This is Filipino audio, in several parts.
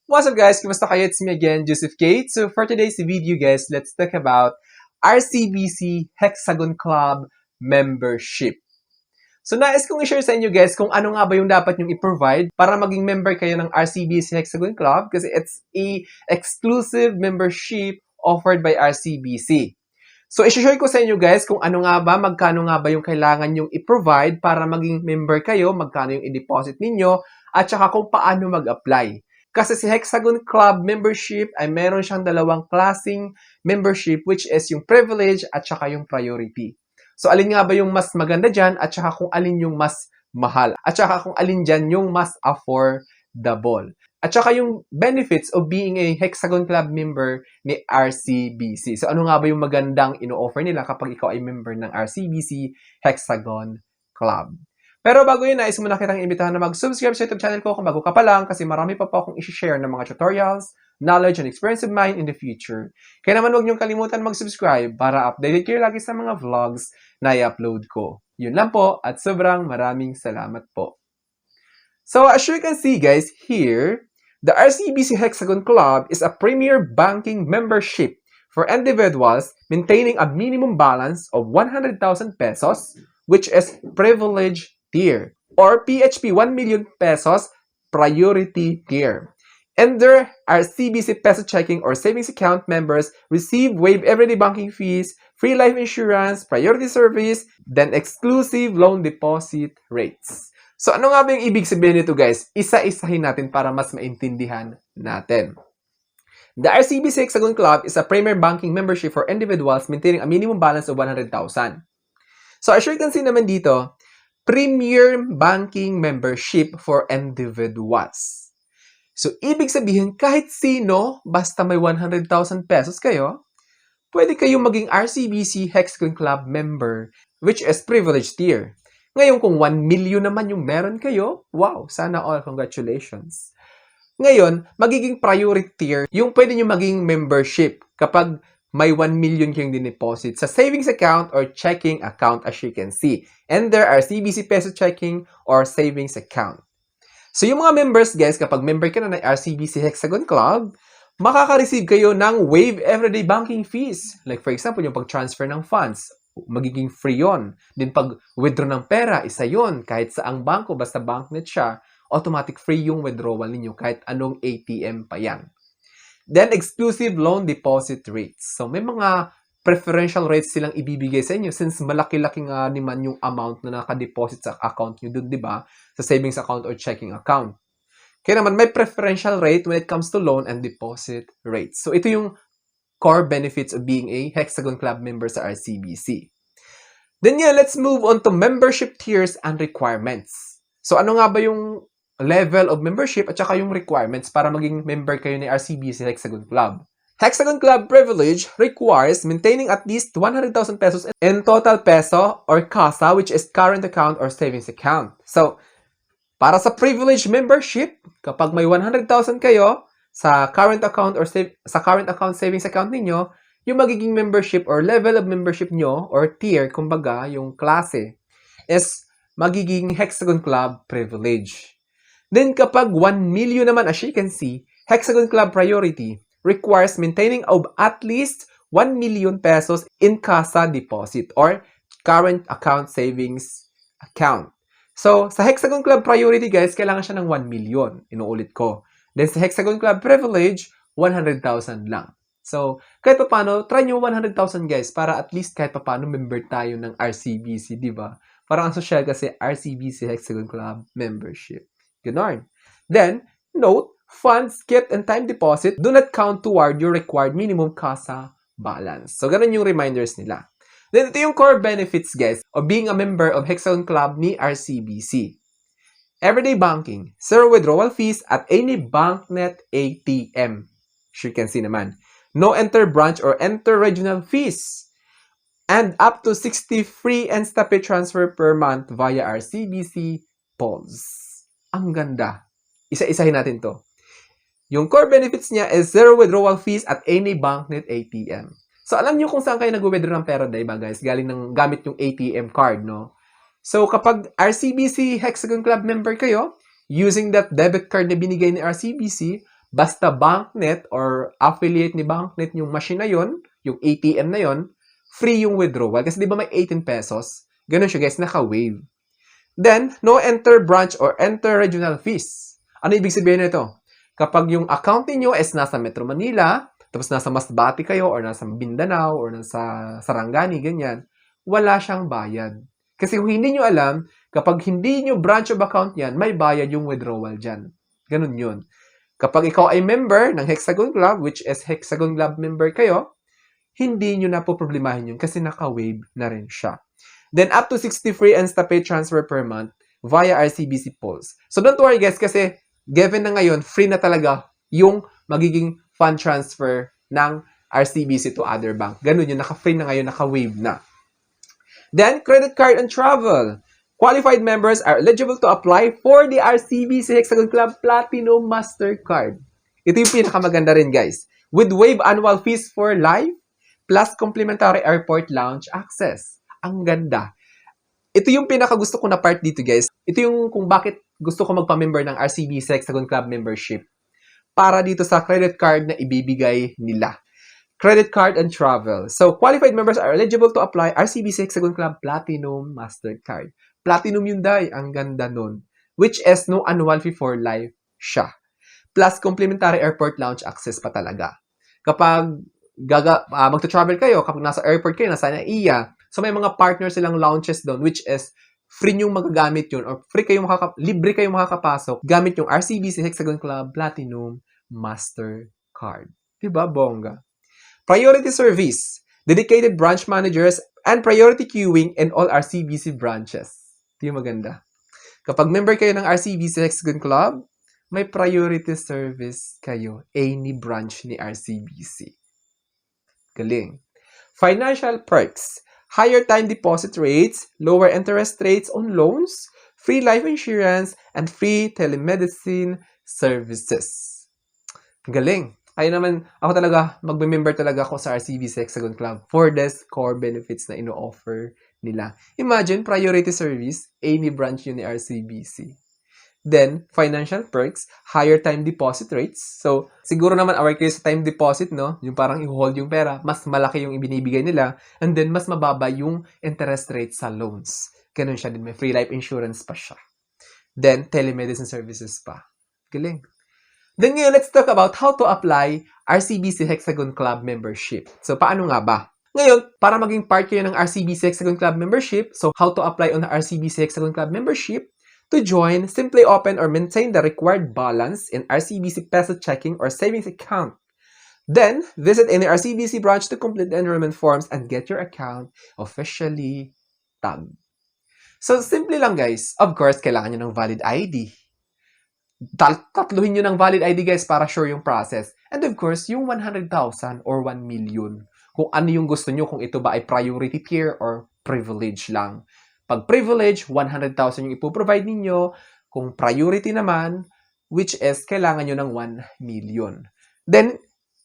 What's up guys? Kumusta kayo? It's me again, Joseph Kate. So for today's video guys, let's talk about RCBC Hexagon Club membership. So nais kong i-share sa inyo guys kung ano nga ba yung dapat nyong i-provide para maging member kayo ng RCBC Hexagon Club kasi it's a exclusive membership offered by RCBC. So i-share ko sa inyo guys kung ano nga ba, magkano nga ba yung kailangan nyong i-provide para maging member kayo, magkano yung i-deposit ninyo, at saka kung paano mag-apply. Kasi si Hexagon Club membership ay meron siyang dalawang klaseng membership which is yung privilege at saka yung priority. So alin nga ba yung mas maganda dyan at saka kung alin yung mas mahal. At saka kung alin dyan yung mas affordable. At saka yung benefits of being a Hexagon Club member ni RCBC. So ano nga ba yung magandang ino-offer nila kapag ikaw ay member ng RCBC Hexagon Club. Pero bago yun, nais mo na kitang imbitahan na mag-subscribe sa YouTube channel ko kung bago ka pa lang kasi marami pa po akong i-share ng mga tutorials, knowledge, and experience of mine in the future. Kaya naman huwag niyong kalimutan mag-subscribe para updated kayo lagi sa mga vlogs na i-upload ko. Yun lang po at sobrang maraming salamat po. So as you can see guys, here, the RCBC Hexagon Club is a premier banking membership for individuals maintaining a minimum balance of 100,000 pesos, which is privilege tier, or PHP 1 million pesos priority tier. And there are CBC Peso Checking or Savings Account members receive waived everyday banking fees, free life insurance, priority service, then exclusive loan deposit rates. So ano nga ba yung ibig sabihin nito guys? Isa-isahin natin para mas maintindihan natin. The RCBC Hexagon Club is a premier banking membership for individuals maintaining a minimum balance of 100,000. So as you can see naman dito, premier banking membership for individuals. So, ibig sabihin, kahit sino, basta may 100,000 pesos kayo, pwede kayong maging RCBC Hexagon Club member, which is privileged tier. Ngayon, kung 1 million naman yung meron kayo, wow, sana all, congratulations. Ngayon, magiging priority tier, yung pwede nyo maging membership kapag may 1 million kayong dineposit sa savings account or checking account as you can see. And there are CBC Peso Checking or savings account. So yung mga members guys, kapag member ka na ng RCBC Hexagon Club, makaka-receive kayo ng waived everyday banking fees. Like for example, yung pag-transfer ng funds, magiging free yon. Then pag withdraw ng pera, isa yon. Kahit saang bangko, basta banknet siya, automatic free yung withdrawal ninyo kahit anong ATM pa yan. Then, exclusive loan deposit rates. So, may mga preferential rates silang ibibigay sa inyo since malaki-laki nga naman yung amount na nakadeposit sa account nyo dun, di ba? Sa savings account or checking account. Kaya naman, may preferential rate when it comes to loan and deposit rates. So, ito yung core benefits of being a Hexagon Club member sa RCBC. Then, yeah, let's move on to membership tiers and requirements. So, ano nga ba yung level of membership at saka yung requirements para maging member kayo ni RCBC Hexagon Club. Hexagon Club privilege requires maintaining at least 100,000 pesos in total peso or CASA, which is current account or savings account. So, para sa privilege membership, kapag may 100,000 kayo sa current account or sa current account savings account ninyo, yung magiging membership or level of membership nyo or tier, kumbaga, yung klase, is magiging Hexagon Club privilege. Then kapag 1 million naman, as you can see, Hexagon Club priority requires maintaining of at least 1 million pesos in CASA deposit or current account savings account. So, sa Hexagon Club priority guys, kailangan siya ng 1 million. Inuulit ko. Then sa Hexagon Club privilege, 100,000 lang. So, kahit pa paano, try nyo 100,000 guys para at least kahit pa paano member tayo ng RCBC, di ba? Parang ang social kasi RCBC Hexagon Club membership. Ganon. Then, note, funds kept and time deposit do not count toward your required minimum CASA balance. So, ganon yung reminders nila. Then, ito yung core benefits, guys, of being a member of Hexagon Club ni RCBC. Everyday banking, zero withdrawal fees at any BankNet ATM. As you can see naman. No enter-branch or enter-regional fees. And up to 60 free and StepPay transfer per month via RCBC Pulse. Ang ganda. Isa-isahin natin to. Yung core benefits niya is zero withdrawal fees at any BankNet ATM. So, alam niyo kung saan kayo nag-withdraw ng pera, diba guys? Galing ng gamit yung ATM card, no? So, kapag RCBC Hexagon Club member kayo, using that debit card na binigay ni RCBC, Basta BankNet or affiliate ni BankNet yung machine na yon, yung ATM na yon, free yung withdrawal. Kasi di ba may 18 pesos? Ganun siya guys, naka-wave. Then, no enter branch or enter regional fees. Ano ibig sabihin nito? Kapag yung account niyo is nasa Metro Manila, tapos nasa Masbate kayo, or nasa Mindanao, or nasa Sarangani, ganyan, wala siyang bayad. Kasi kung hindi nyo alam, kapag hindi nyo branch of account yan, may bayad yung withdrawal dyan. Ganun yun. Kapag ikaw ay member ng Hexagon Club, which is Hexagon Club member kayo, hindi nyo na po problemahin yun kasi naka-wave na rin siya. Then, up to 60 free Instapay transfer per month via RCBC Pulse. So, don't worry guys kasi given na ngayon, free na talaga yung magiging fund transfer ng RCBC to other bank. Ganun yun, naka-free na ngayon, naka-wave na. Then, credit card and travel. Qualified members are eligible to apply for the RCBC Hexagon Club Platinum Mastercard. Ito yung pinakamaganda rin guys. With waive annual fees for life, plus complimentary airport lounge access. Ang ganda. Ito yung pinakagusto ko na part dito guys. Ito yung kung bakit gusto ko magpa-member ng RCBC Hexagon Club membership. Para dito sa credit card na ibibigay nila. Credit card and travel. So, qualified members are eligible to apply RCBC Hexagon Club Platinum Mastercard. Platinum yun, day. Ang ganda nun. Which is no annual fee for life siya. Plus, complimentary airport lounge access pa talaga. Kapag magta-travel kayo, kapag nasa airport kayo, nasa NAIA, so may mga partners silang lounges doon, which is free yung magagamit yun, or libre kayong makakapasok gamit yung RCBC Hexagon Club Platinum Mastercard. Diba, bongga? Priority service, dedicated branch managers, and priority queuing in all RCBC branches. Ito yung maganda. Kapag member kayo ng RCBC Hexagon Club, may priority service kayo, any branch ni RCBC. Galing. Financial perks, higher time deposit rates, lower interest rates on loans, free life insurance, and free telemedicine services. Galing. Kaya naman, ako talaga, magme-member talaga ako sa RCBC Hexagon Club for this core benefits na ino-offer nila. Imagine, priority service, any branch yun ni RCBC. Then, financial perks, higher time deposit rates. So, siguro naman aware kayo sa time deposit, no? Yung parang i-hold yung pera, mas malaki yung ibinibigay nila, and then mas mababa yung interest rate sa loans. Ganun siya din, may free life insurance pa siya. Then, telemedicine services pa. Galing. Then ngayon, let's talk about how to apply RCBC Hexagon Club membership. So, paano nga ba? Ngayon, para maging part kayo ng RCBC Hexagon Club membership, so how to apply on the RCBC Hexagon Club membership? To join, simply open or maintain the required balance in RCBC Peso checking or savings account. Then, visit any RCBC branch to complete the enrollment forms and get your account officially tagged. So, simple lang guys. Of course, kailangan nyo ng valid ID. Tatluhin nyo ng valid ID guys para sure yung process. And of course, yung 100,000 or 1 million. Kung ano yung gusto nyo, kung ito ba ay priority tier or privilege lang. Pag privilege, 100,000 yung ipoprovide ninyo. Kung priority naman, which is kailangan nyo ng 1 million. Then,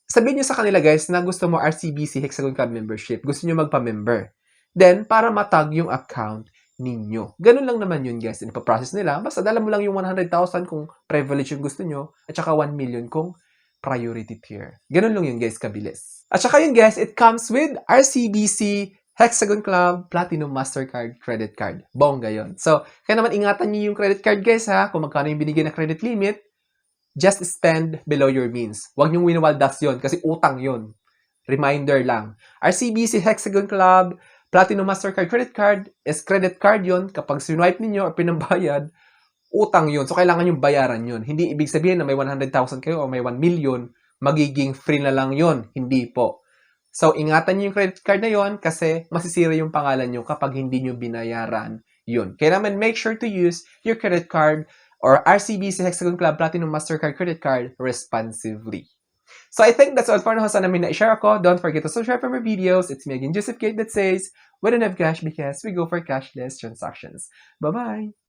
sabihin nyo sa kanila guys na gusto mo RCBC Hexagon Club membership. Gusto nyo magpa-member. Then, para matag yung account ninyo. Ganun lang naman yun guys. Ipaprocess nila. Basta dala mo lang yung 100,000 kung privilege yung gusto nyo. At saka 1 million kung priority tier. Ganun lang yun guys, kabilis. At saka yun guys, it comes with RCBC Hexagon Club Platinum Mastercard Credit Card. Bongga yun. So, kaya naman ingatan nyo yung credit card guys ha. Kung magkano yung binigay na credit limit, just spend below your means. Huwag nyong winawaldas yun kasi utang yun. Reminder lang. RCBC Hexagon Club Platinum Mastercard Credit Card is credit card yun. Kapag sinwipe ninyo or pinambayad, utang yun. So, kailangan yung bayaran yun. Hindi ibig sabihin na may 100,000 kayo o may 1 million, magiging free na lang yun. Hindi po. So, ingatan nyo yung credit card na yun kasi masisira yung pangalan nyo kapag hindi nyo binayaran yun. Kaya naman, make sure to use your credit card or RCBC Hexagon Club Platinum Mastercard Credit Card responsibly. So I think that's all for now. Sana may na-share ako. Don't forget to subscribe for more videos. It's me again, Joseph Kate, that says, we don't have cash because we go for cashless transactions. Bye-bye!